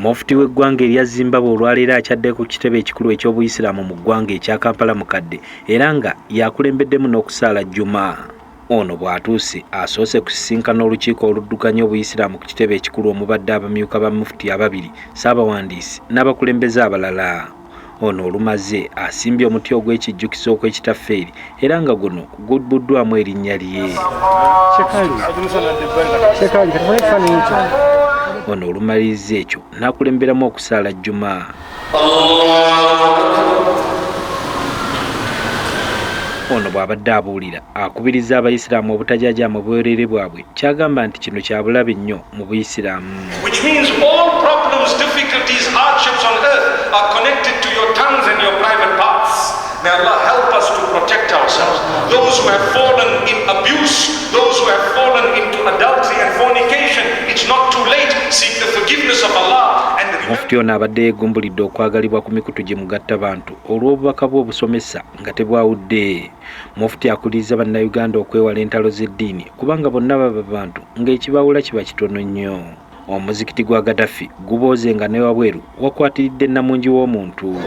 Mufti w'eggwanga erya Zimbabwe olwaleero akyadde ku kitebe ekikulu eky'Obuyisiraamu mu ggwanga ekya Kampala mukadde era nga yakulembeddemu n'Okusaala Juma. Ono bw'atuuse asoose kusisinkana olukiiko oluddukanya Obuyisiraamu ku kitebe ekikulu omubadde abamyuka ba Mufti ababiri, Ssaabawandiisi n'abakulembeze abalala. Ono olumaze asimbye omuti ogw'ekijjukizo okw'ekitaffeeri era nga guno gubbuddwamu erinnya lye. Ono olumaliriza ekyo n'akulemberamu Okusaala Juma. Ono bw'abadde abuulira akubiriza Abayisiraamu obutajaajaama obwereere bwabwe kyagamba nti kino kya bulabe nnyo mu Buyisiraamu. Which means all problems, difficulties, hardships on earth are connected to your tongues and your private parts. May Allah help us to protect ourselves. Those who have fallen in abuse, those who have fallen into adultery and fornication, it's not too late. Seek the forgiveness of Allah. Mufti ono abadde yeegumbulidde okwagalibwa ku mikutu gye mugatta bantu olw'obubaka bw'obusomesa nga tebwawudde. Mufti akuliriza bannayuganda okwewala entalo z'eddiini kubanga bonna baba bantu ng'ekibawula kiba kitono nnyo. Omuzikiti gwa Gaddafi gubooze nga ne wabweru wakwatiridde nnamungi w'omuntu.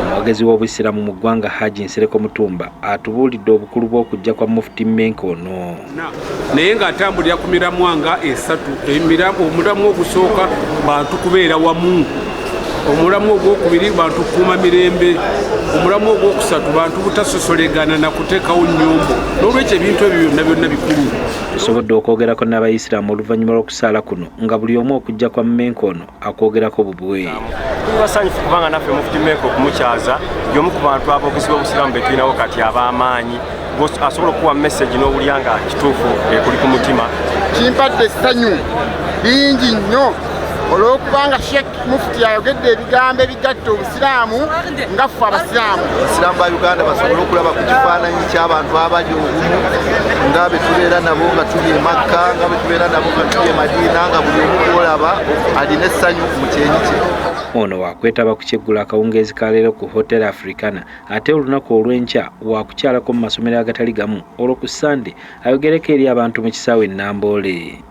Omwogezi w'Obuyisiraamu mu ggwanga Hajji Nsereko Mutumba atubuulidde obukulu bw'okujja kwa Mufti Menk ono. Naye ng'atambulira ku miramwanga esatu. Omulamu ogusooka bantu kubeera wamu, omulamu ogwokubiri bantu kukuuma mirembe, omulamu ogwokusatu bantu butasosolegana na kuteekawo nnyombo. N'olwekyo ebintu ebyo byonna bikulu. Tusobodde okwogerako n'Abayisiraamu oluvannyuma lw'okusaala kuno nga buli omu okujja kwa Menk ono akwogerako bubwe. Tubasanyufu kubanga naffe Mufti Menk okumukyaza y'omu ku bantu abogezi b'Obusiraamu be tulinawo kati ab'amaanyi asobola okuwa message n'owulira nga kituufu ekuli ku mutima. Kimpadde essanyu lingi nnyo olw'okubanga Sheikh Mufti ayogedde ebigambo ebigatta Obusiraamu nga ffe Abasiraamu. Abasiraamu ba Uganda basobole okulaba ku kifaananyi ky'abantu abali obumu nga be tubeera nabo nga tuli e Makka, nga be tubeera nabo nga tuli e Madiina, nga buli omu kwolaba alina essanyu mu kyenyi kye. Ono waakwetaba ku kyeggula akawungeezi ka leero ku Hotel Africana ate olunaku olw'enkya waakukyalako mu masomero agatali gamu olwo ku Sande ayogereko eri abantu mu kisaawe Namboole.